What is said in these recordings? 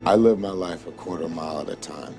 I live my life a quarter mile at a time.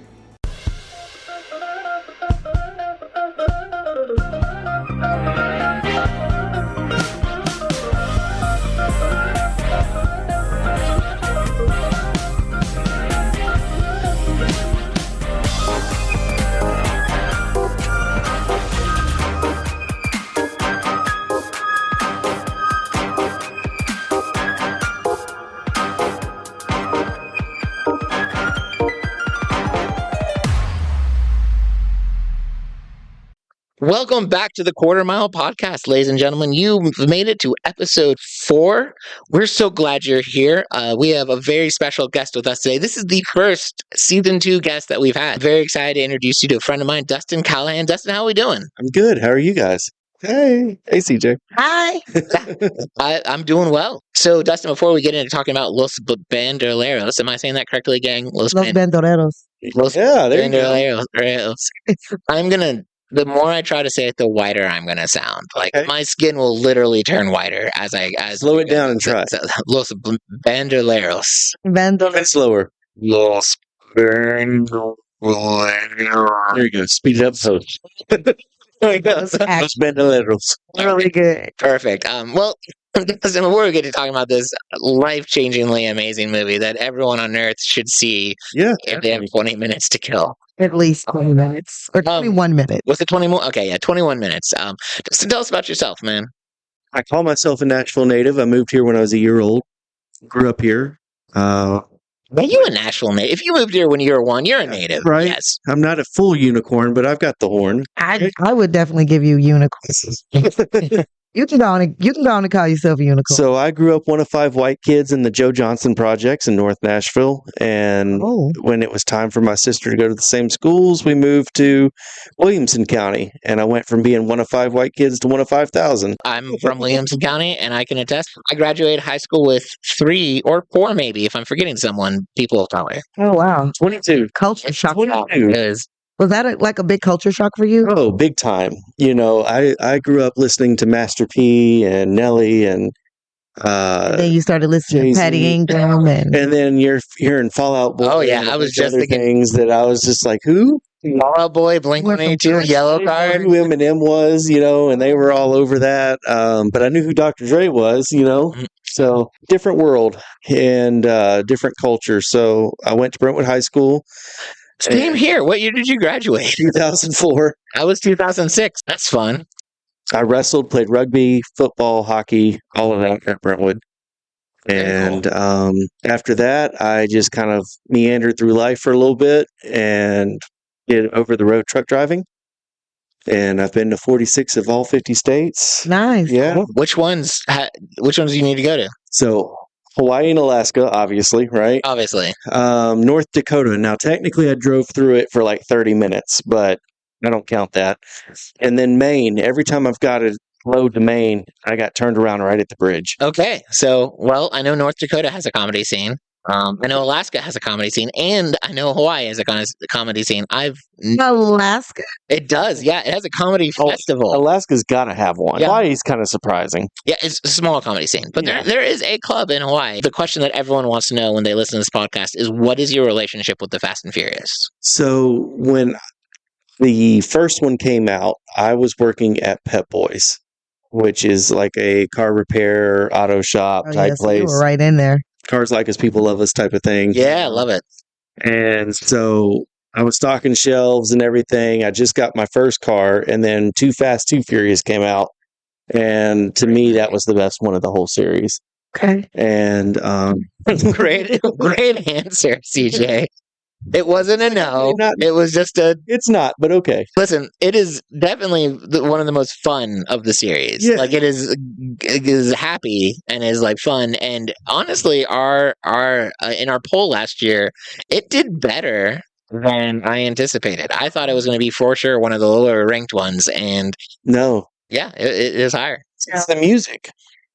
Welcome back to the Quarter Mile Podcast, ladies and gentlemen. You've made it to episode 4. We're so glad you're here. We have a very special guest with us today. This is the first season 2 guest that we've had. Very excited to introduce you to a friend of mine, Dustin Callahan. Dustin, how are we doing? I'm good. How are you guys? Hey, CJ. Hi. I'm doing well. So, Dustin, before we get into talking about Los Bandoleros, am I saying that correctly, gang? Los Bandoleros. Yeah, there you go. Bandoleros. The more I try to say it, the whiter I'm gonna sound. Like my skin will literally turn whiter as slow it down and try. Los Bandoleros. Bandoleros. Slower. Los Bandoleros. There you go. Speed it up, so. There we go. Los Bandoleros. Really good. Perfect. Well, before we get to talking about this life-changingly amazing movie that everyone on Earth should see if they have 20 minutes to kill. At least 20 minutes. Or 21 minutes. Was it 20 more? Okay, yeah, 21 minutes. Just tell us about yourself, man. I call myself a Nashville native. I moved here when I was a year old. Grew up here. Are you a Nashville native? If you moved here when you were 1, you're a native. Right. Yes. I'm not a full unicorn, but I've got the horn. I would definitely give you unicorns. You can go on and call yourself a unicorn. So I grew up one of 5 white kids in the Joe Johnson projects in North Nashville. And when it was time for my sister to go to the same schools, we moved to Williamson County. And I went from being one of 5 white kids to one of 5,000. I'm from Williamson County, and I can attest. I graduated high school with 3 or 4, maybe, if I'm forgetting someone, people of color. Oh, wow. 22. Culture shock. 22. Was that like a big culture shock for you? Oh, big time. You know, I grew up listening to Master P and Nelly and then you started listening to Patty Ingram and then you're hearing Fall Out Boy. Oh yeah, I was just thinking things that I was just like, who? Fall Out Boy, Blink-182, Yellow Card. Who Eminem was, you know, and they were all over that. But I knew who Dr. Dre was, you know. So different world and different culture. So I went to Brentwood High School. Same here. What year did you graduate? 2004. I was 2006. That's fun. I wrestled, played rugby, football, hockey, all of that at Brentwood. And after that, I just kind of meandered through life for a little bit and did over-the-road truck driving. And I've been to 46 of all 50 states. Nice. Yeah. Which ones do you need to go to? So Hawaii and Alaska, obviously, right? Obviously. North Dakota. Now, technically, I drove through it for like 30 minutes, but I don't count that. And then Maine. Every time I've got to load to Maine, I got turned around right at the bridge. Okay. So, well, I know North Dakota has a comedy scene. I know Alaska has a comedy scene, and I know Hawaii has a comedy scene. Alaska? It does, yeah. It has a comedy festival. Alaska's got to have one. Yeah. Hawaii's kind of surprising. Yeah, it's a small comedy scene, but there is a club in Hawaii. The question that everyone wants to know when they listen to this podcast is, what is your relationship with the Fast and Furious? So when the first one came out, I was working at Pep Boys, which is like a car repair, auto shop type place. You were right in there. Cars Like Us, People Love Us type of thing. Yeah, I love it. And so I was stocking shelves and everything. I just got my first car, and then Too Fast, Too Furious came out. And to me, that was the best one of the whole series. Okay. And great answer, CJ. It wasn't a no. It was just a... It's not, but okay. Listen, it is definitely one of the most fun of the series. Yeah. Like, it is happy and is, like, fun. And honestly, our in our poll last year, it did better than I anticipated. I thought it was going to be, for sure, one of the lower ranked ones. And... No. Yeah, it is higher. It's the music.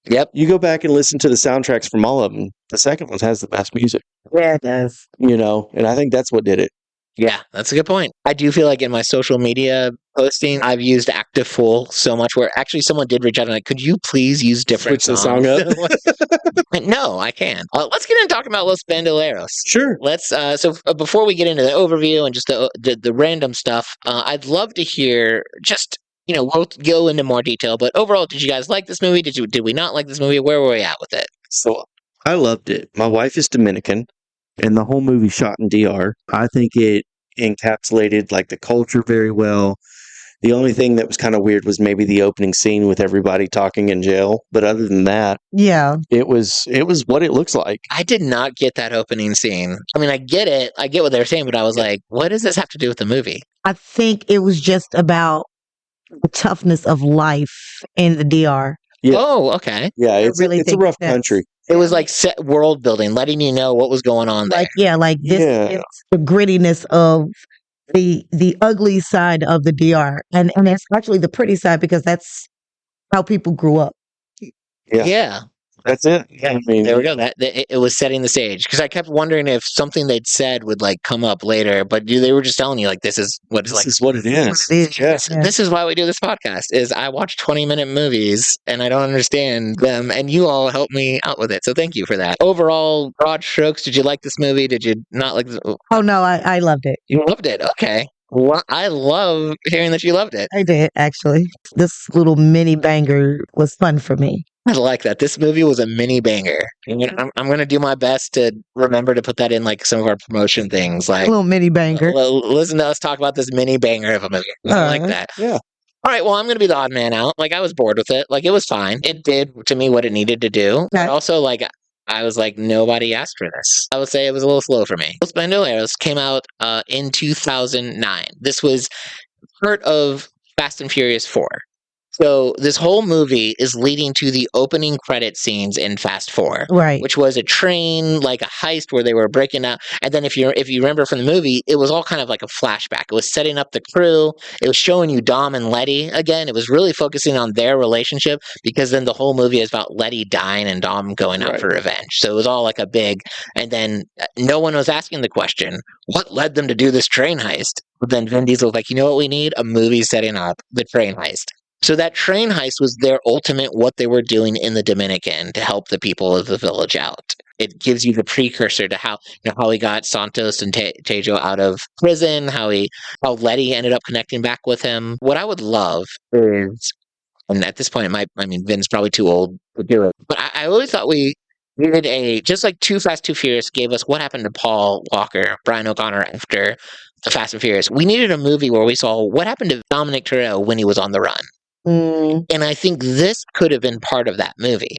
Yep. You go back and listen to the soundtracks from all of them. The second one has the best music. Yeah, it does. You know, and I think that's what did it. Yeah, that's a good point. I do feel like in my social media posting, I've used Active Full so much where actually someone did reach out and like, could you please use different Switch the songs? song up. No, I can't. Let's get into talking about Los Bandoleros. Sure. Let's before we get into the overview and just the random stuff, I'd love to hear just we'll go into more detail, but overall, did you guys like this movie? Did we not like this movie? Where were we at with it? So I loved it. My wife is Dominican, and the whole movie shot in DR. I think it encapsulated like the culture very well. The only thing that was kind of weird was maybe the opening scene with everybody talking in jail. But other than that, Yeah. it was what it looks like. I did not get that opening scene. I mean, I get it. I get what they're saying, but I was like, what does this have to do with the movie? I think it was just about the toughness of life in the DR. Yeah. Oh, okay. Yeah, I it's really a think rough that's- country. It was like set world building, letting you know what was going on there. Like this Yeah. is the grittiness of the ugly side of the DR. And it's actually the pretty side because that's how people grew up. Yeah. That's it. Yeah, I mean, there we go. It was setting the stage because I kept wondering if something they'd said would like come up later, but they were just telling you like this is what it's this like. is what it is. Yes. This is why we do this podcast. Is I watch 20-minute movies and I don't understand them, and you all help me out with it. So thank you for that. Overall, broad strokes. Did you like this movie? Did you not like? Oh no, I loved it. You loved it. Okay. Well, I love hearing that you loved it. I did actually. This little mini banger was fun for me. I like that. This movie was a mini banger. I'm going to do my best to remember to put that in like some of our promotion things. Like, Little mini banger. listen to us talk about this mini banger of a movie. I like that. Yeah. All right. Well, I'm going to be the odd man out. Like, I was bored with it. Like, it was fine. It did to me what it needed to do. But Okay. also, like, I was like, nobody asked for this. I would say it was a little slow for me. Los Bandoleros came out in 2009. This was part of Fast and Furious 4. So this whole movie is leading to the opening credit scenes in Fast 4, Right. which was a train, like a heist where they were breaking out. And then if you remember from the movie, it was all kind of like a flashback. It was setting up the crew. It was showing you Dom and Letty again. It was really focusing on their relationship because then the whole movie is about Letty dying and Dom going out Right. for revenge. So it was all like a big, and then no one was asking the question, what led them to do this train heist? But then Vin Diesel was like, you know what we need? A movie setting up the train heist. So that train heist was their ultimate what they were doing in the Dominican to help the people of the village out. It gives you the precursor to how he got Santos and Tejo out of prison, how Letty ended up connecting back with him. What I would love is, and at this point, Vin's probably too old to do it, but I always thought we needed just like Too Fast, Too Furious gave us what happened to Paul Walker, Brian O'Connor after the Fast and Furious. We needed a movie where we saw what happened to Dominic Toretto when he was on the run. And I think this could have been part of that movie.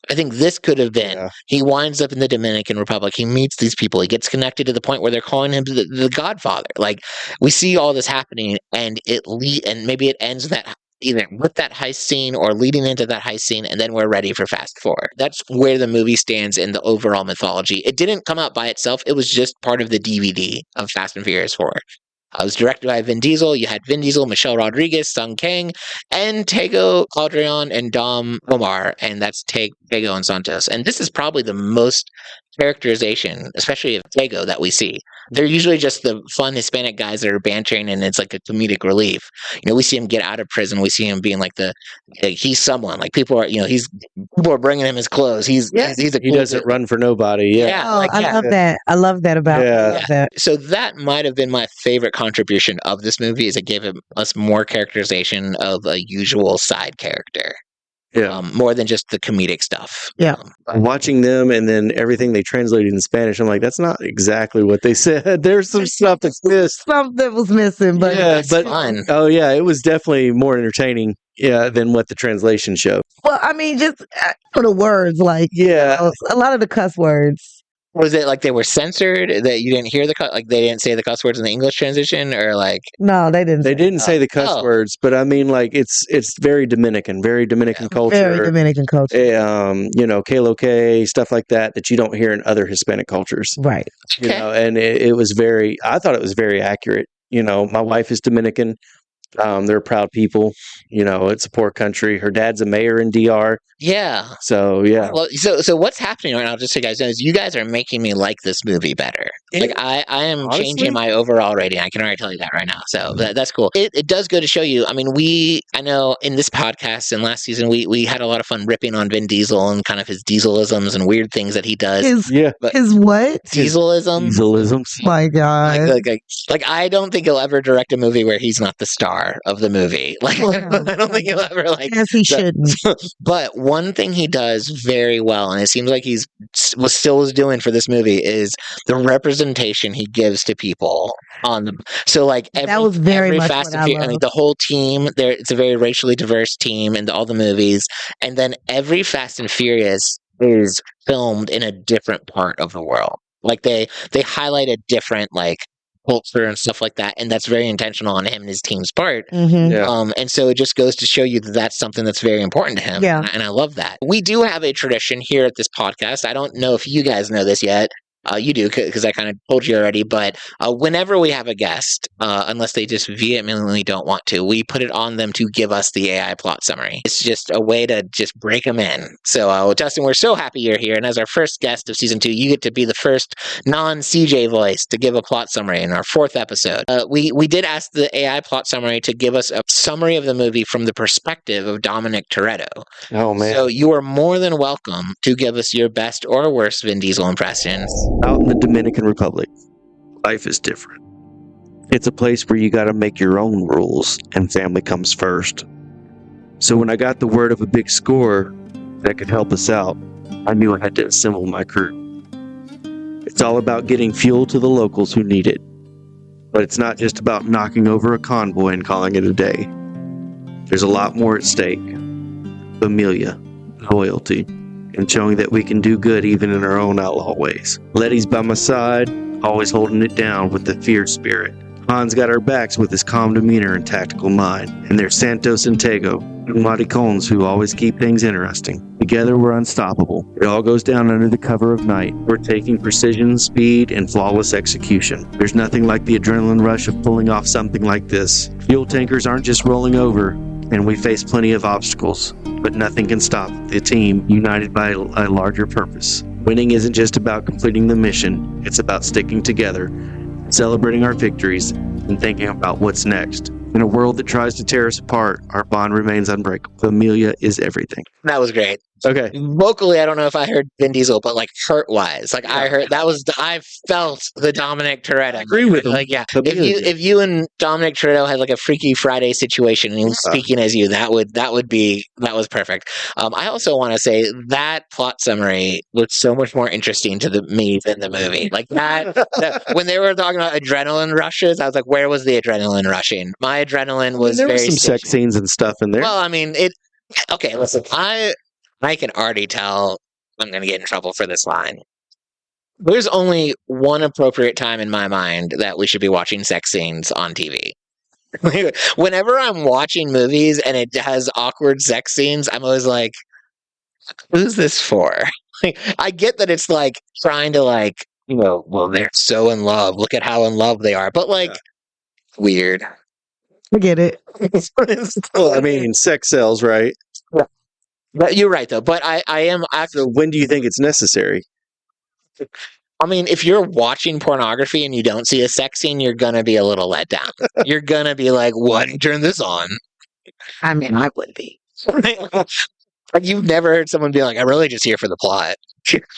I think this could have been, he winds up in the Dominican Republic. He meets these people. He gets connected to the point where they're calling him the Godfather. Like, we see all this happening, and maybe it ends that either with that heist scene or leading into that heist scene, and then we're ready for Fast 4. That's where the movie stands in the overall mythology. It didn't come out by itself. It was just part of the DVD of Fast and Furious 4. It was directed by Vin Diesel. You had Vin Diesel, Michelle Rodriguez, Sung Kang, and Tego Calderon and Dom Omar, and that's Tego and Santos. And this is probably the most characterization, especially of Tego, that we see. They're usually just the fun Hispanic guys that are bantering, and it's like a comedic relief. We see him get out of prison. We see him being like he's someone. Like, people are bringing him his clothes. He doesn't run for nobody. Yeah. I love that. I love that about that. So that might have been my favorite contribution of this movie, is it gave us more characterization of a usual side character. Yeah. More than just the comedic stuff. Yeah. Watching them and then everything they translated in Spanish, I'm like, that's not exactly what they said. There's some stuff that's missed. Something was missing, but fun. Oh yeah, it was definitely more entertaining, than what the translation showed. Well, I mean, just for the words, like a lot of the cuss words. Was it like they were censored, that you didn't hear like they didn't say the cuss words in the English transition, or like? No, they didn't. They didn't say the cuss words, but I mean, like, it's very Dominican culture. Very Dominican culture. K-Lo-K, stuff like that you don't hear in other Hispanic cultures. Right. And it was I thought it was very accurate. My wife is Dominican. They're proud people. You know, it's a poor country. Her dad's a mayor in DR. Yeah. So, yeah. Well, so what's happening right now, just so you guys know, is you guys are making me like this movie better. Like, I am honestly? changing my overall rating. I can already tell you that right now. So that's cool. It does go to show you. I mean, I know in this podcast and last season, we had a lot of fun ripping on Vin Diesel and kind of his dieselisms and weird things that he does. His what? Dieselism. Dieselisms. My God. Like, I don't think he'll ever direct a movie where he's not the star of the movie. Like, I don't think he'll ever Yes, he shouldn't. But one thing he does very well, and it seems like he's still is doing for this movie, is the representation he gives to people on the. So like that was very much Fast what and Furious, I mean, the whole team there. It's a very racially diverse team in all the movies, and then every Fast and Furious is filmed in a different part of the world. Like they highlight a different like culture and stuff like that, and that's very intentional on him and his team's part. Mm-hmm. Yeah. And so it just goes to show you that that's something that's very important to him. Yeah. And I love that. We do have a tradition here at this podcast. I don't know if you guys know this yet. You do, because I kind of told you already, but whenever we have a guest, unless they just vehemently don't want to, we put it on them to give us the AI plot summary. It's just a way to just break them in. So, Dustin, we're so happy you're here. And as our first guest of season 2, you get to be the first non-CJ voice to give a plot summary in our 4th episode. We did ask the AI plot summary to give us a summary of the movie from the perspective of Dominic Toretto. Oh, man. So you are more than welcome to give us your best or worst Vin Diesel impressions. Out in the Dominican Republic, life is different. It's a place where you got to make your own rules, and family comes first. So when I got the word of a big score that could help us out, I knew I had to assemble my crew. It's all about getting fuel to the locals who need it. But it's not just about knocking over a convoy and calling it a day. There's a lot more at stake. Familia, loyalty, and showing that we can do good even in our own outlaw ways. Letty's by my side, always holding it down with the fierce spirit. Han's got our backs with his calm demeanor and tactical mind. And there's Santos and Tego, and Maricones, who always keep things interesting. Together we're unstoppable. It all goes down under the cover of night. We're taking precision, speed, and flawless execution. There's nothing like the adrenaline rush of pulling off something like this. Fuel tankers aren't just rolling over, and we face plenty of obstacles, but nothing can stop the team united by a larger purpose. Winning isn't just about completing the mission, it's about sticking together, celebrating our victories, and thinking about what's next. In a world that tries to tear us apart, our bond remains unbreakable. Familia is everything. That was great. Okay. Vocally, I don't know if I heard Vin Diesel, but like hurt-wise, like I heard I felt the Dominic Toretto. I agree with him. Like, yeah, if you and Dominic Toretto had like a Freaky Friday situation and he was speaking as you, that was perfect. I also want to say that plot summary looked so much more interesting to me than the movie. Like that when they were talking about adrenaline rushes, I was like, where was the adrenaline rushing? My adrenaline was there very were some sex scenes and stuff in there. Well, I mean, okay, listen, I can already tell I'm going to get in trouble for this line. There's only one appropriate time in my mind that we should be watching sex scenes on TV. Whenever I'm watching movies and it has awkward sex scenes, I'm always like, who's this for? I get that it's like trying to like, well, they're so in love. Look at how in love they are. But like, weird. I get it. Well, I mean, sex sells, right? But you're right, though. But I am. So when do you think it's necessary? I mean, if you're watching pornography and you don't see a sex scene, you're going to be a little let down. You're going to be like, why did you turn this on? I mean, I would be. Like, you've never heard someone be like, I'm really just here for the plot.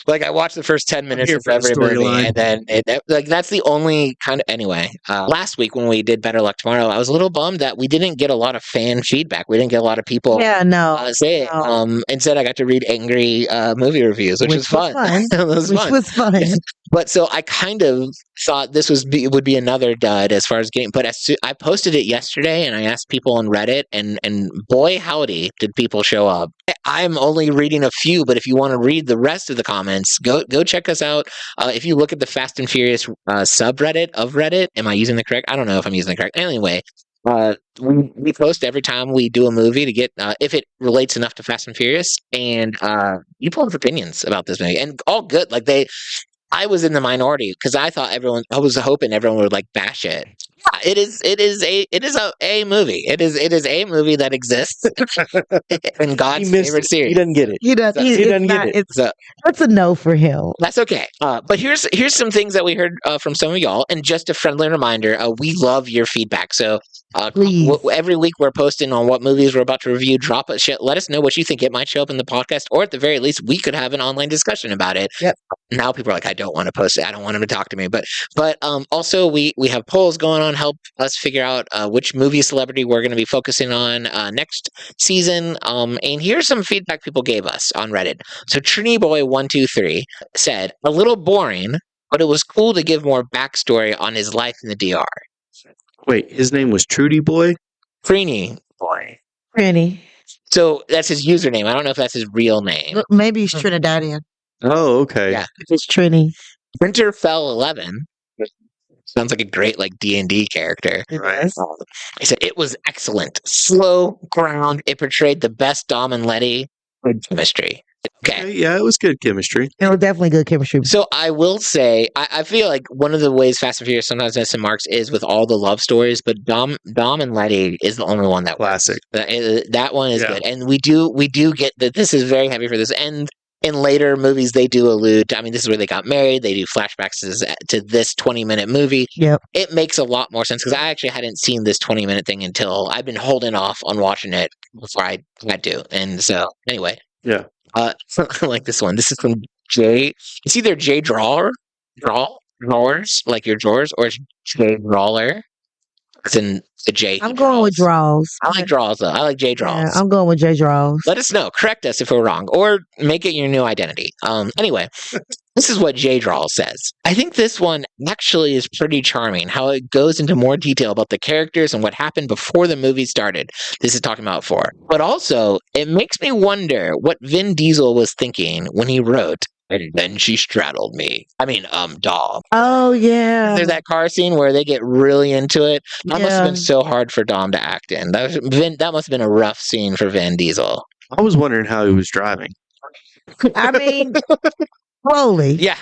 Like, I watched the first 10 minutes of every movie, and then that's the only kind of. Anyway, last week when we did Better Luck Tomorrow, I was a little bummed that we didn't get a lot of fan feedback. We didn't get a lot of people say it. Instead, I got to read angry movie reviews, which was fun. Which was fun. But so I kind of thought this would be another dud as far as getting. But I posted it yesterday, and I asked people on Reddit, and boy howdy, did people show up. I'm only reading a few, but if you want to read the rest of the comments, go check us out. If you look at the Fast and Furious subreddit of Reddit, am I using the correct? I don't know if I'm using the correct. Anyway, we post every time we do a movie to get if it relates enough to Fast and Furious, and people have opinions about this movie, and all good. Like I was in the minority because I was hoping everyone would like bash it. It is a movie. It is a movie that exists in God's favorite series. He doesn't get it. He does. He It's doesn't not. get it. So It's a no for him. that's okay. But here's some things that we heard from some of y'all, and just a friendly reminder: we love your feedback. So Please. every week we're posting on what movies we're about to review. Drop a shit. Let us know what you think. It might show up in the podcast, or at the very least, we could have an online discussion about it. Yep. Now people are like, I don't want to post it. I don't want them to talk to me. But also we have polls going on. Help us figure out which movie celebrity we're going to be focusing on next season. And here's some feedback people gave us on Reddit. So Trini Boy 123 said, a little boring, but it was cool to give more backstory on his life in the DR. Wait, his name was Trudy Boy? Trini Boy. Trini. So that's his username. I don't know if that's his real name. Look, maybe he's Trinidadian. Oh, okay. Yeah. It's Trini. Winterfell 11. Sounds like a great D&D character. Right. He said, it was excellent. Slow, ground. It portrayed the best Dom and Letty. Good chemistry. Okay. Yeah, it was good chemistry. It was definitely good chemistry. So I will say, I feel like one of the ways Fast and Furious sometimes misses marks is with all the love stories, but Dom and Letty is the only one that works. Classic. That one is Yeah. good. And we do get that this is very heavy for this. And in later movies, they do allude to, this is where they got married. They do flashbacks to this 20-minute movie. Yep. It makes a lot more sense because I actually hadn't seen this 20-minute thing until I've been holding off on watching it before I had to. And so, anyway. Yeah. I like this one. This is from Jay. It's either Jay Drawers, like your drawers, or it's Jay Drawler. It's in the J. I'm going with draws. I like draws, though. I like Jay Draws. Yeah, I'm going with J draws. Let us know. Correct us if we're wrong, or make it your new identity. Anyway, this is what J Drawl says. I think this one actually is pretty charming. How it goes into more detail about the characters and what happened before the movie started. This is talking about 4. But also, it makes me wonder what Vin Diesel was thinking when he wrote, and then she straddled me. Dom. Oh, yeah. There's that car scene where they get really into it. That must have Yeah. been so hard for Dom to act in. That must have been a rough scene for Vin Diesel. I was wondering how he was driving. Slowly. Yeah.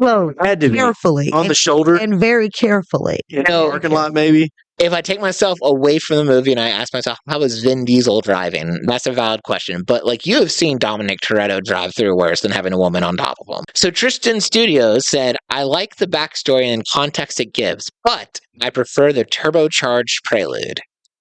Slowly. Had to be. Carefully. On the shoulder? And very carefully. In the parking lot, maybe? If I take myself away from the movie and I ask myself, how was Vin Diesel driving? That's a valid question. But you have seen Dominic Toretto drive through worse than having a woman on top of him. So Tristan Studios said, I like the backstory and context it gives, but I prefer the turbocharged prelude.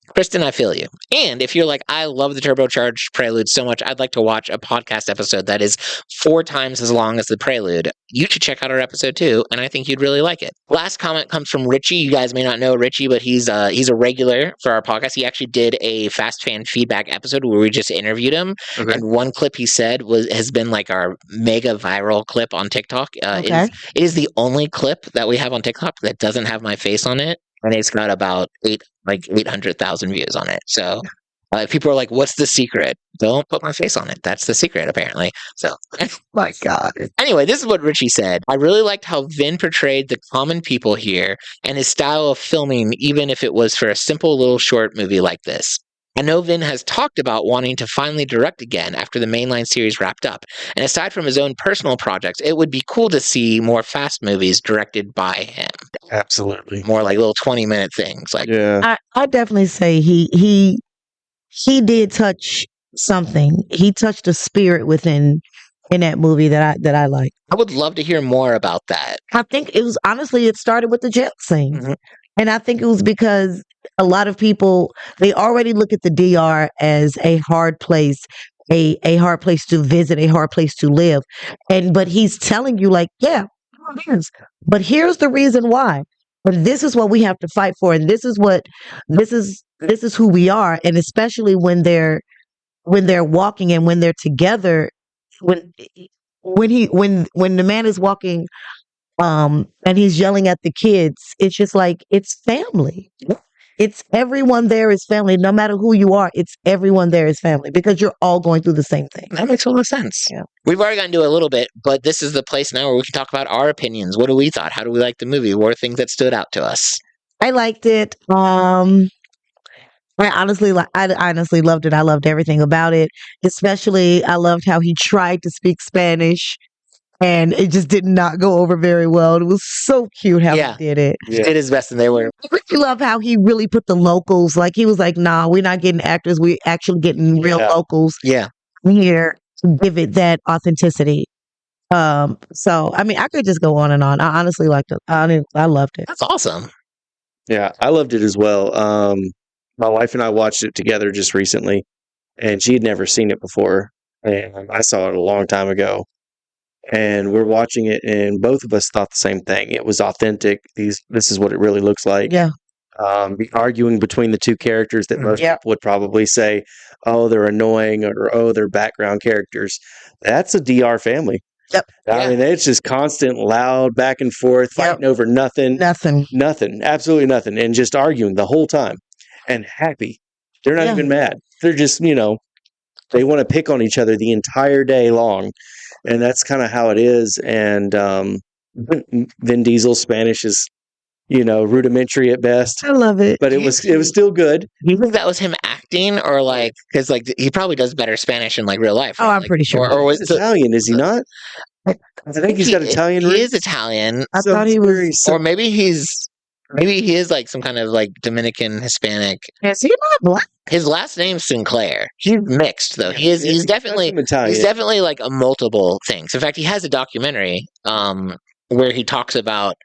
Kristen, I feel you. And if you're like, I love the turbocharged prelude so much, I'd like to watch a podcast episode that is 4 times as long as the prelude, you should check out our episode too, and I think you'd really like it. Last comment comes from Richie. You guys may not know Richie, but he's a regular for our podcast. He actually did a Fast Fan feedback episode where we just interviewed him, Okay. and one clip he said has been our mega viral clip on TikTok. Okay. It is the only clip that we have on TikTok that doesn't have my face on it. And it's got about 800,000 views on it. So if people are like, what's the secret? Don't put my face on it. That's the secret, apparently. So, My God. anyway, this is what Richie said. I really liked how Vin portrayed the common people here and his style of filming, even if it was for a simple little short movie like this. I know Vin has talked about wanting to finally direct again after the mainline series wrapped up. And aside from his own personal projects, it would be cool to see more Fast movies directed by him. Absolutely. More like little 20-minute things. Yeah. I definitely say he did touch something. He touched a spirit within in that movie that I like. I would love to hear more about that. I think it was honestly it started with the jail scene. Mhm. And I think it was because a lot of people they already look at the DR as a hard place, a hard place to visit, a hard place to live. But he's telling you yeah, it is. But here's the reason why. And this is what we have to fight for. And this is who we are. And especially when they're walking and when they're together, when the man is walking and he's yelling at the kids, it's just it's family. It's everyone there is family. No matter who you are, it's everyone there is family because you're all going through the same thing. That makes a lot of sense. Yeah. We've already gotten to a little bit, but this is the place now where we can talk about our opinions. What do we thought? How do we like the movie? What are things that stood out to us? I liked it. I honestly loved it. I loved everything about it. Especially, I loved how he tried to speak Spanish. and it just did not go over very well. It was so cute how Yeah. he did it. He did his best, and they were. I really love how he really put the locals. Like he was like, "Nah, we're not getting actors. We're actually getting real Yeah. locals Yeah. here to give it that authenticity." So I mean, I could just go on and on. I honestly liked it. I loved it. That's awesome. Yeah, I loved it as well. My wife and I watched it together just recently, and she had never seen it before, and I saw it a long time ago. And we're watching it, and both of us thought the same thing. It was authentic. This is what it really looks like. Yeah. The arguing between the two characters that most Yeah. people would probably say, "Oh, they're annoying," or "Oh, they're background characters." That's a DR family. Yep. I mean, it's just constant, loud back and forth, fighting over nothing. Nothing. Absolutely nothing, and just arguing the whole time, and happy. They're not Yeah. even mad. They're just, they want to pick on each other the entire day long, and that's kind of how it is. And Vin Diesel's Spanish is, rudimentary at best, I love it. but it was still good. Do you think that was him acting, or like, because like he probably does better Spanish in like real life? Oh, right? I'm Like, pretty sure. Or was He's Italian, is he not? I think he's got Italian He roots. is Italian, I thought he was. or maybe he is like some kind of like Dominican Hispanic. Is he not black? His last name's Sinclair. He's mixed though. He's definitely Italian. he's definitely like a multiple things. In fact, he has a documentary where he talks about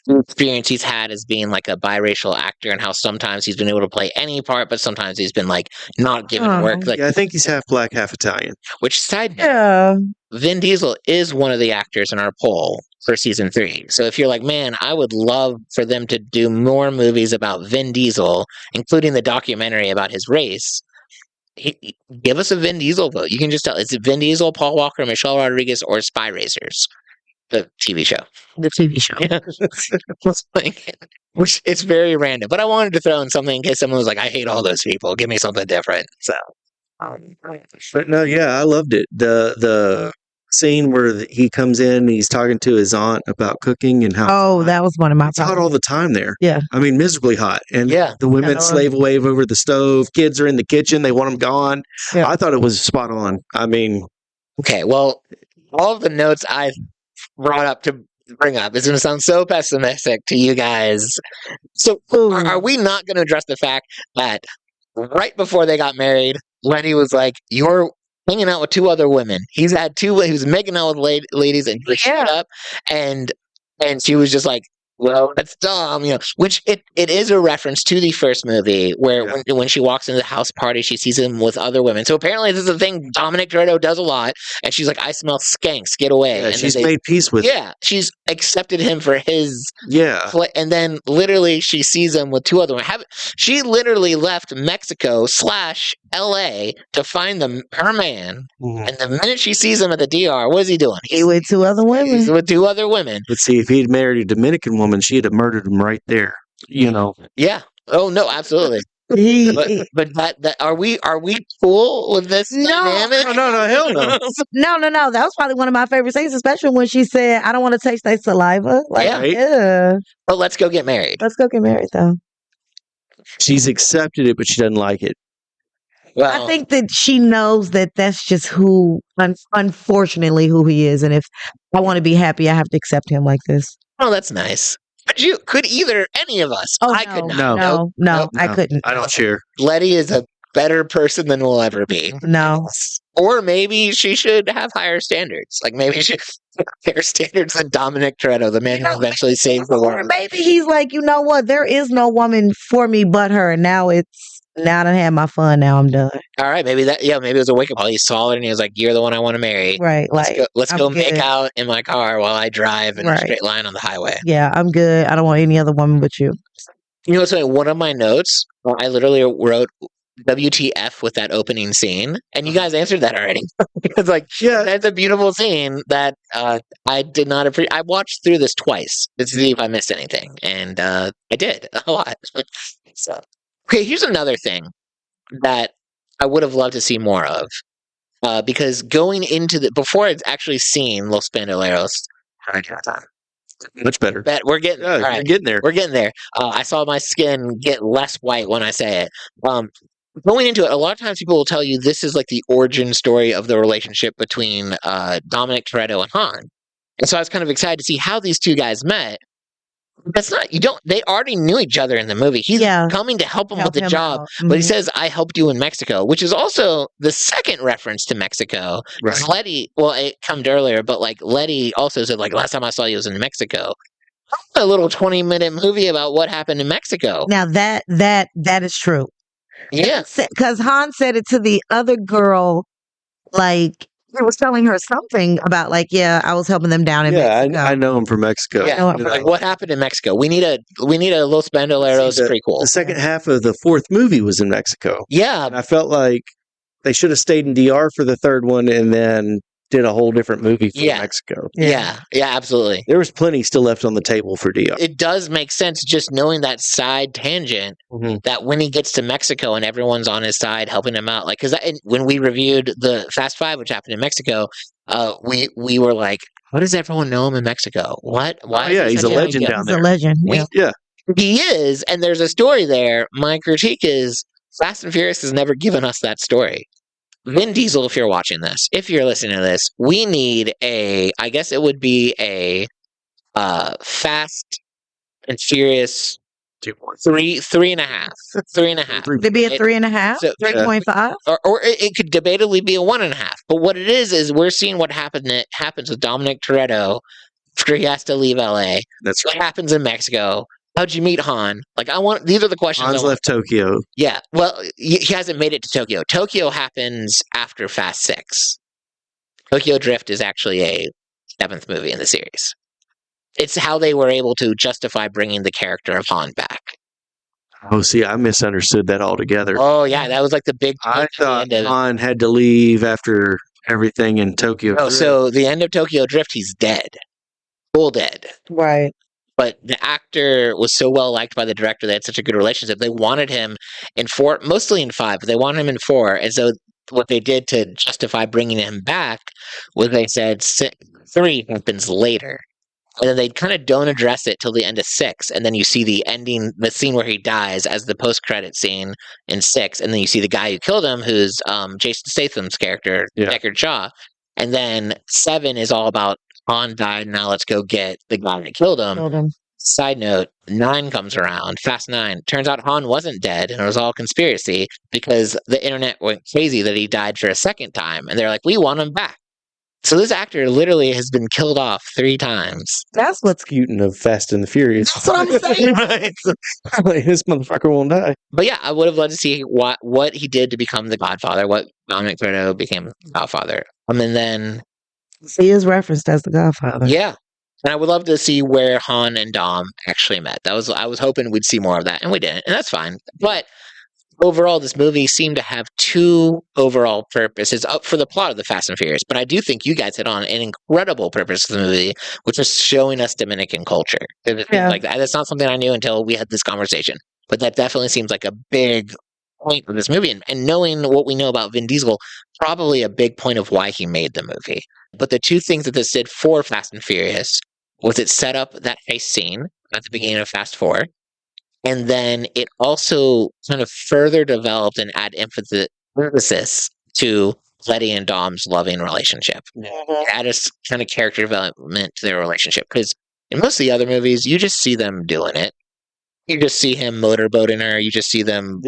the experience he's had as being like a biracial actor and how sometimes he's been able to play any part, but sometimes he's been like not given Oh. work. Like, Yeah, I think he's half black, half Italian. which side note, Yeah. Vin Diesel is one of the actors in our poll for season 3. So if you're like, man, I would love for them to do more movies about Vin Diesel, including the documentary about his race, give us a Vin Diesel vote. You can just tell, is it Vin Diesel, Paul Walker, Michelle Rodriguez, or Spy Racers? The TV show. The TV show. Which it's very random, but I wanted to throw in something in case someone was like, I hate all those people. Give me something different. So, But no, yeah, I loved it. The scene where he comes in, and he's talking to his aunt about cooking and how Oh, that was one of my it's hot all the time there. Yeah. I mean, miserably hot. And Yeah. the women Yeah. slave away over the stove. Kids are in the kitchen. They want them gone. Yeah. I thought it was spot on. I mean, okay, well, all of the notes I brought up to bring up is going to sound so pessimistic to you guys. So, are we not going to address the fact that right before they got married, Lenny was like, "You're hanging out with 2 other women." He was making out with ladies, and he showed up, and she was just like, "Well, that's dumb," which it is a reference to the first movie where when she walks into the house party, she sees him with other women. So apparently this is a thing Dominic Toretto does a lot, and she's like, "I smell skanks, get away." yeah, And she's then they- made peace with yeah, she's accepted him for his Yeah. and then literally she sees him with 2 other women. She literally left Mexico / LA to find her man, Mhm. and the minute she sees him at the DR, what is he doing? He with 2 other women. He's with 2 other women. But see, if he'd married a Dominican woman, she'd have murdered him right there. Yeah. Oh no, absolutely. He, But that are we cool with this No. dynamic? No, hell no. no. That was probably one of my favorite scenes, especially when she said, "I don't want to taste their saliva." Like, Yeah. yeah. But let's go get married. Let's go get married, though. She's accepted it, but she doesn't like it. Well, I think that she knows that that's just unfortunately, who he is. And if I want to be happy, I have to accept him like this. oh, that's nice. But could any of us? Oh, I no, could not. No. No, Nope. I couldn't. I don't share. Letty is a better person than we'll ever be. No. Or maybe she should have higher standards. Like maybe she have higher standards than Dominic Toretto, the man who eventually saved the Or world. maybe he's like, you know what? There is no woman for me but her. And now I done had my fun. Now I'm done. All right, maybe it was a wake up call. He saw it and he was like, "You're the one I want to marry. Right. Like, Let's I'm go make good. out in my car while I drive in a Right. straight line on the highway." Yeah, I'm good. I don't want any other woman but you. You know what's funny? One of my notes, I literally wrote WTF with that opening scene, and you guys answered that already. It's like, Yeah. that's a beautiful scene that I did not appreciate. I watched through this twice to see if I missed anything, and I did a lot. So, okay, here's another thing that I would have loved to see more of, because going into before I'd actually seen Los Bandoleros, Much better. we're getting Yeah, all you're right. getting there. We're getting there. I saw my skin get less white when I say it. Going into it, a lot of times people will tell you this is like the origin story of the relationship between Dominic Toretto and Han. And so I was kind of excited to see how these two guys met. That's not, they already knew each other in the movie. He's coming to help him with the job, but he says, I helped you in Mexico, which is also the second reference to Mexico. Right. Letty, well, it came earlier, but like Letty also said, like, last time I saw you was in Mexico. A little 20-minute movie about what happened in Mexico. Now that is true. Yeah. Because Han said it to the other girl, like, he was telling her something about, like, yeah, I was helping them down in Mexico. I know him from Mexico. Yeah, like, what happened in Mexico? We need a Los Bandoleros prequel. The second half of the fourth movie was in Mexico. Yeah. And I felt like they should have stayed in DR for the third one and then did a whole different movie for Mexico. Yeah, absolutely. There was plenty still left on the table for DR. It does make sense just knowing that side tangent that when he gets to Mexico and everyone's on his side helping him out. Like, because when we reviewed the Fast Five, which happened in Mexico, we were like, how does everyone know him in Mexico? What? Why? He's a legend down there. He's a legend. Yeah. He is, and there's a story there. My critique is Fast and Furious has never given us that story. Vin Diesel, if you're watching this, if you're listening to this, we need I guess it would be a Fast and Furious 3.5. Would it be a 3.5? So, 3.5? Or it could debatably be a 1.5. But what it is we're seeing what happens with Dominic Toretto after he has to leave LA. That's right. What happens in Mexico? How'd you meet Han? Like, these are the questions. Han's left Tokyo. Yeah. Well, he hasn't made it to Tokyo. Tokyo happens after Fast 6. Tokyo Drift is actually a 7th movie in the series. It's how they were able to justify bringing the character of Han back. Oh, see, I misunderstood that altogether. Oh, yeah. That was like the big... I thought Han had to leave after everything in Tokyo Drift. So the end of Tokyo Drift, he's dead. Full dead. Right. But the actor was so well liked by the director. They had such a good relationship. They wanted him in 4, mostly in 5, but they wanted him in 4. And so what they did to justify bringing him back was they said 3 happens later. And then they kind of don't address it till the end of 6. And then you see the scene where he dies as the post-credit scene in 6. And then you see the guy who killed him, who's Jason Statham's character, Deckard Shaw. And then 7 is all about Han died, now let's go get the guy that killed him. Side note, 9 comes around, Fast 9. Turns out Han wasn't dead, and it was all conspiracy because the internet went crazy that he died for a second time. And they're like, we want him back. So this actor literally has been killed off 3 times. That's what's Putin of Fast and the Furious. That's what I'm saying. Right. This motherfucker won't die. But yeah, I would have loved to see what he did to become the Godfather, what Dominic Toretto became Godfather. And then... He is referenced as the Godfather. Yeah. And I would love to see where Han and Dom actually met. I was hoping we'd see more of that, and we didn't, and that's fine. But overall, this movie seemed to have 2 overall purposes up for the plot of the Fast and Furious. But I do think you guys hit on an incredible purpose of the movie, which was showing us Dominican culture. Like that's not something I knew until we had this conversation. But that definitely seems like a big point of this movie. And knowing what we know about Vin Diesel, probably a big point of why he made the movie. But the 2 things that this did for Fast and Furious was it set up that heist scene at the beginning of Fast 4. And then it also kind of further developed and add emphasis to Letty and Dom's loving relationship. It added kind of character development to their relationship. Because in most of the other movies, you just see them doing it. You just see him motorboating her. You just see them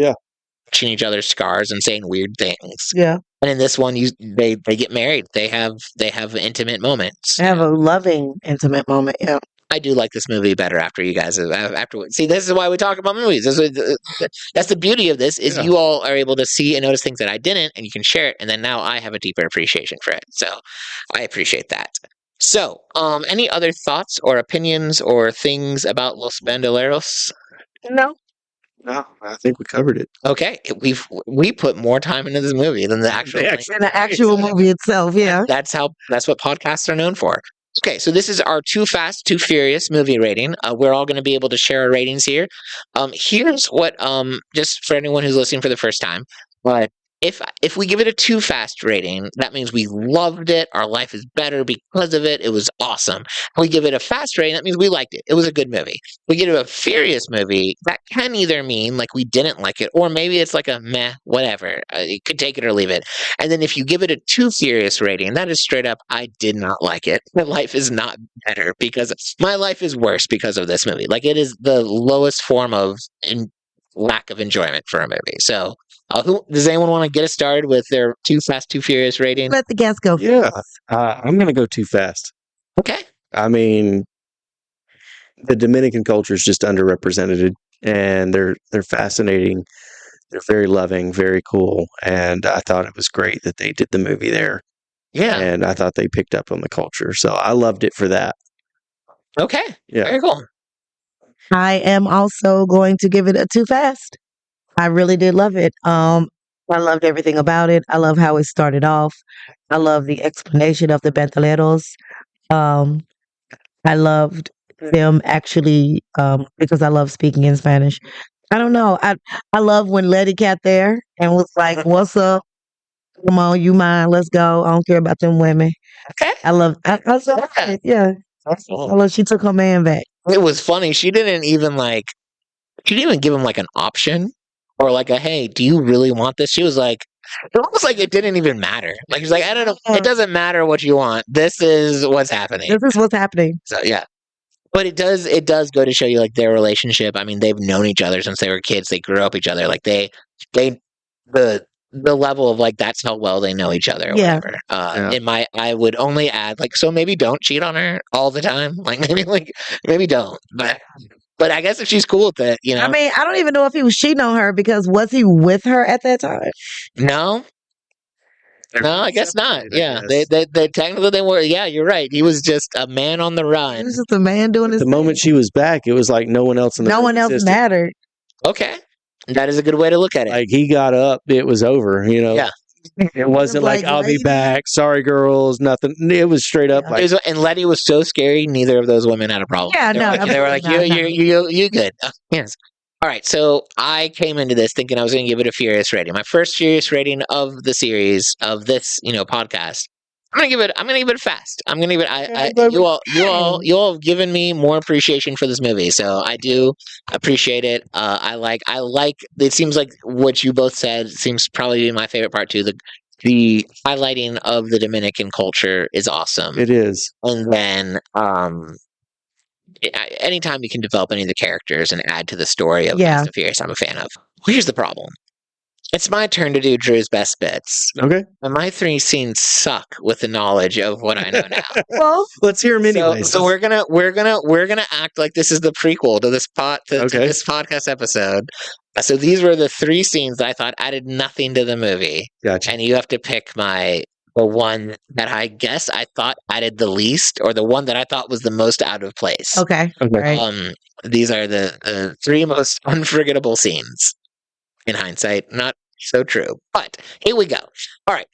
touching each other's scars and saying weird things. Yeah. And in this one, they get married. They have intimate moments. They have a loving, intimate moment. Yeah. I do like this movie better after you guys afterwards. See, this is why we talk about movies. That's the beauty of this is you all are able to see and notice things that I didn't, and you can share it. And then now I have a deeper appreciation for it. So I appreciate that. So, any other thoughts or opinions or things about Los Bandoleros? No, I think we covered it. Okay, we put more time into this movie than the actual movie itself. Yeah, that's what podcasts are known for. Okay, so this is our Too Fast, Too Furious movie rating. We're all going to be able to share our ratings here. Here's what, just for anyone who's listening for the first time, if we give it a too fast rating, that means we loved it. Our life is better because of it. It was awesome. We give it a fast rating, that means we liked it. It was a good movie. We give it a furious movie, that can either mean like we didn't like it, or maybe it's like a meh, whatever. You could take it or leave it. And then if you give it a too furious rating, that is straight up, I did not like it. My life is not better because my life is worse because of this movie. Like, it is the lowest form of lack of enjoyment for a movie. So, does anyone want to get us started with their Too Fast, Too Furious rating? Let the guests go. Yeah, I'm going to go too fast. Okay. I mean, the Dominican culture is just underrepresented, and they're fascinating. They're very loving, very cool, and I thought it was great that they did the movie there. Yeah. And I thought they picked up on the culture, so I loved it for that. Okay. Yeah. Very cool. I am also going to give it a too fast. I really did love it. I loved everything about it. I love how it started off. I love the explanation of the bandoleros. I loved them actually because I love speaking in Spanish. I don't know. I love when Letty got there and was like, "What's up? Come on, you mind? Let's go. I don't care about them women." Okay. I love it. Yeah. I love she took her man back. It was funny. She didn't even give him like an option or like a, hey, do you really want this? She was like, it almost like it didn't even matter. Like, she's like, I don't know. It doesn't matter what you want. This is what's happening. This is what's happening. So, yeah. But it does go to show you like their relationship. I mean, they've known each other since they were kids. They grew up each other. Like the level of like, that's how well they know each other or Yeah. whatever. I would only add like, so maybe don't cheat on her all the time. Like maybe don't. But I guess if she's cool with it, you know. I mean, I don't even know if he was cheating on her because was he with her at that time? No, I guess not. Yeah, guess. they technically they were. Yeah, you're right. He was just a man on the He run. was just a man doing his The moment she was back, it was like no one else in the no room one else existed. mattered. Okay, that is a good way to look at it. Like, he got up, it was over. You know. Yeah. It wasn't like, I'll be lady. back. Sorry, girls. Nothing. It was straight up like, And Letty was so scary. Neither of those women had a problem. Yeah, they no, were like, they were like, absolutely you good. Yes. All right. So I came into this thinking I was going to give it a furious rating. My first furious rating of the series of this, podcast. I'm gonna give it fast. I'm gonna give it. You all have given me more appreciation for this movie, so I do appreciate it. I like. It seems like what you both said seems probably to be my favorite part too. The highlighting of the Dominican culture is awesome. it is. And then, anytime you can develop any of the characters and add to the story of Yeah. Fast and Furious, I'm a fan of. Here's the problem. It's my turn to do Drew's best bits. Okay. And my 3 scenes suck with the knowledge of what I know now. Well, Let's hear them anyway. So we're gonna act like this is the prequel to this to this podcast episode. So these were the 3 scenes that I thought added nothing to the movie, Gotcha. and you have to pick the one that I guess I thought added the least, or the one that I thought was the most out of place. okay. Okay. Right. These are the 3 most unforgettable scenes. In hindsight, not so true. But here we go. All right.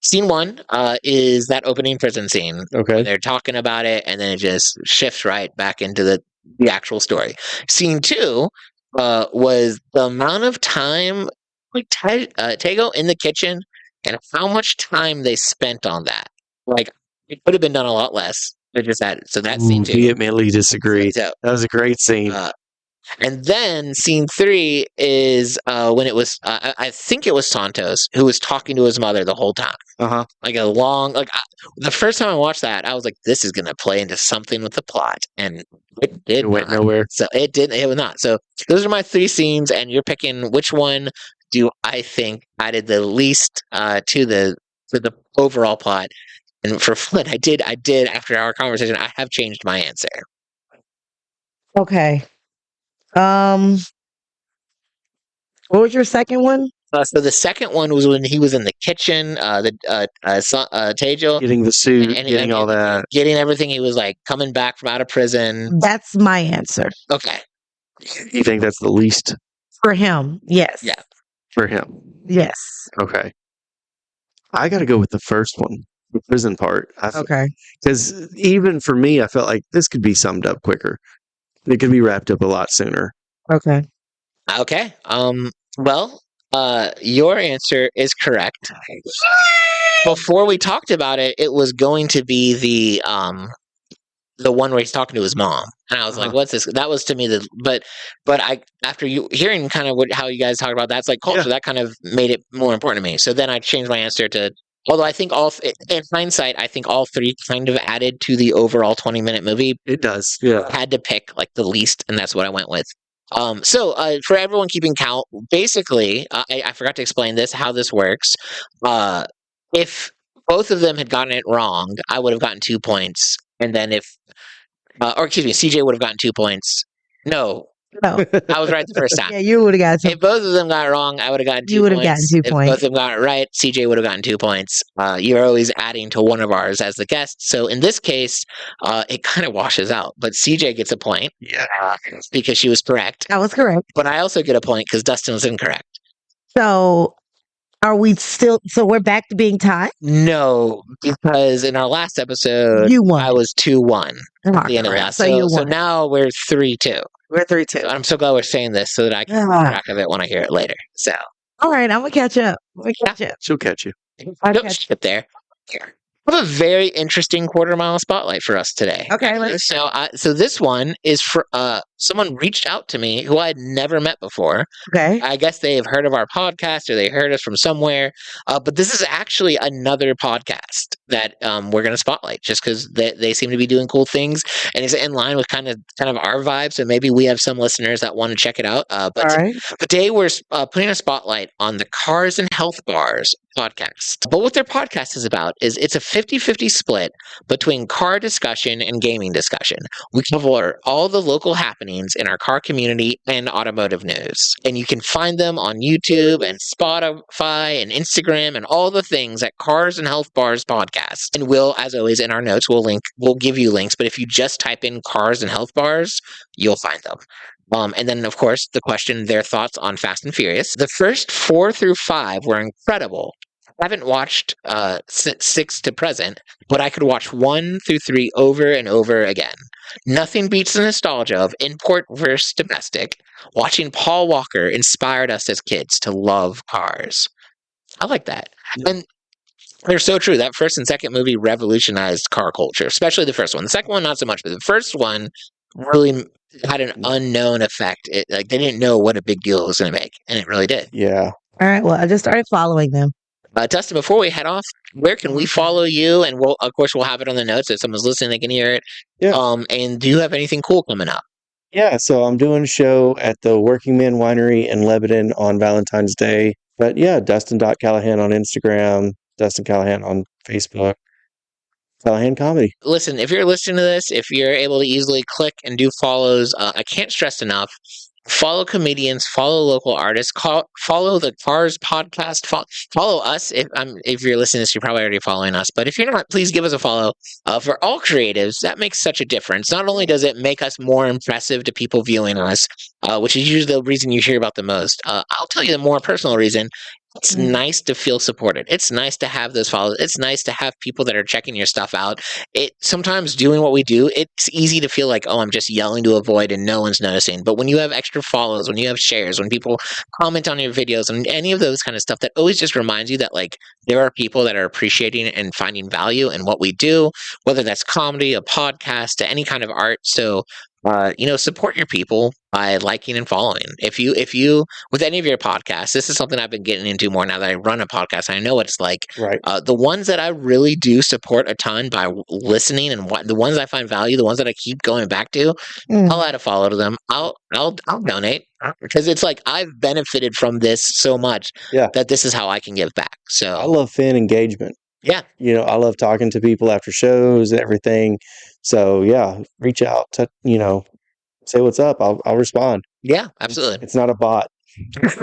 Scene 1 is that opening prison scene. Okay. Where they're talking about it, and then it just shifts right back into the actual story. Scene 2 was the amount of time, like Tego in the kitchen, and how much time they spent on that. Like, it could have been done a lot less. They just had it. So that's scene 2. Vehemently disagree. So, That was a great scene. and then scene 3 is when it was, I think it was Santos who was talking to his mother the whole time. Uh-huh. Like the first time I watched that, I was like, this is going to play into something with the plot. And it did. It went not. nowhere. So it was not. So those are my 3 scenes, and you're picking which one do I think added the least to the overall plot. And for Flint, I did after our conversation, I have changed my answer. Okay. What was your second one? So the second one was when he was in the kitchen, Tejo, Getting the suit, and getting all that. getting everything. He was like coming back from out of prison. That's my answer. Okay. You think that's the least For him. Yes. Yeah. for him? Yes. Okay. I got to go with the first one, the prison part. Okay. Because even for me, I felt like this could be summed up quicker. It could be wrapped up a lot sooner. Okay. Okay. Well, Your answer is correct. Before we talked about it, it was going to be the one where he's talking to his mom, and I was like, "What's this?" That was to me but I after you hearing kind of how you guys talk about that's like culture, that kind of made it more important to me. So then I changed my answer to. Although I think in hindsight, I think all three kind of added to the overall 20-minute movie. It does, yeah. I had to pick like the least, and that's what I went with. So for everyone keeping count, basically, I forgot to explain this, how this works. If both of them had gotten it wrong, I would have gotten 2 points. And then or excuse me, CJ would have gotten 2 points. No, I was right the first time. Yeah, you would have gotten 2 If both of them got it wrong, I would have gotten 2 points. You would have gotten 2 If points. both of them got it right, CJ would have gotten 2 points. You're always adding to one of ours as the guest. So in this case, it kind of washes out. But CJ gets a point because she was correct. That was correct. But I also get a point because Dustin was incorrect. So are we still? So we're back to being tied? No, because in our last episode, You won. I was 2-1 at the end of the last. So you So won. now we're 3-2. We're 3-2. I'm so glad we're saying this so that I can keep track of it when I hear it later. So All right, I'm gonna catch up. She'll catch you. don't skip there. Here. We have a very interesting quarter mile spotlight for us today. Okay, So this one is for someone reached out to me who I had never met before. Okay. I guess they have heard of our podcast or they heard us from somewhere. But this is actually another podcast that we're going to spotlight just because they seem to be doing cool things and it's in line with kind of our vibe. So maybe we have some listeners that want to check it out. But All right. today we're putting a spotlight on the Cars and Health Bars podcast. But what their podcast is about is it's a 50-50 split between car discussion and gaming discussion. We cover all the local happenings in our car community and automotive news. And you can find them on YouTube and Spotify and Instagram and all the things at Cars and Health Bars podcast. And we'll, as always, in our notes, we'll give you links. But if you just type in Cars and Health Bars, you'll find them. And then, of course, the question, their thoughts on Fast and Furious. The first 4 through 5 were incredible. I haven't watched 6 to present, but I could watch 1 through 3 over and over again. Nothing beats the nostalgia of import versus domestic. Watching Paul Walker inspired us as kids to love cars. I like that. And they're so true. That first and second movie revolutionized car culture, especially the first one. The second one, not so much, but the first one really had an unknown effect. They didn't know what a big deal it was going to make, and it really did. Yeah. All right. Well, I just started following them. Dustin, before we head off, where can we follow you? And we'll have it on the notes. If someone's listening, they can hear it. Yeah. And do you have anything cool coming up? Yeah, so I'm doing a show at the Working Man Winery in Lebanon on Valentine's Day. But yeah, Dustin.Callahan on Instagram, Dustin Callahan on Facebook. Callahan Comedy. Listen, if you're listening to this, if you're able to easily click and do follows, I can't stress enough. Follow comedians, follow local artists, follow the Cars podcast, follow us. If you're listening to this, you're probably already following us. But if you're not, please give us a follow. For all creatives, that makes such a difference. Not only does it make us more impressive to people viewing us, which is usually the reason you hear about the most. I'll tell you the more personal reason. It's nice to feel supported. It's nice to have those follows. It's nice to have people that are checking your stuff out. Sometimes doing what we do, it's easy to feel like, oh, I'm just yelling to a void and no one's noticing. But when you have extra follows, when you have shares, when people comment on your videos and any of those kind of stuff, that always just reminds you that like there are people that are appreciating and finding value in what we do, whether that's comedy, a podcast, any kind of art. So support your people by liking and following. If you, with any of your podcasts, this is something I've been getting into more now that I run a podcast. And I know what it's like. Right. The ones that I really do support a ton by listening and the ones I find value, the ones that I keep going back to, I'll add a follow to them. I'll donate because it's like I've benefited from this so much that this is how I can give back. So I love fan engagement. Yeah. I love talking to people after shows, everything. So yeah, reach out to, say what's up. I'll respond. Yeah, absolutely. It's not a bot.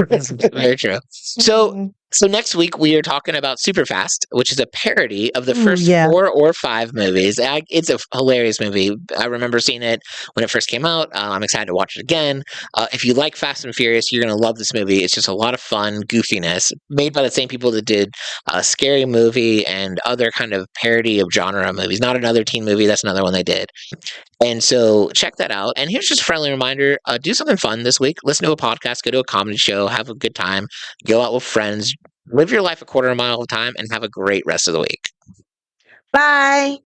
That's very true. So So next week we are talking about Superfast, which is a parody of the Ooh, first yeah. 4 or 5 movies. It's a hilarious movie. I remember seeing it when it first came out. I'm excited to watch it again. If you like Fast and Furious, you're going to love this movie. It's just a lot of fun, goofiness, made by the same people that did Scary Movie and other kind of parody of genre movies. Not another teen movie. That's another one they did. And so check that out. And here's just a friendly reminder, do something fun this week. Listen to a podcast, go to a comedy show, have a good time, go out with friends, live your life a quarter of a mile at a time, and have a great rest of the week. Bye.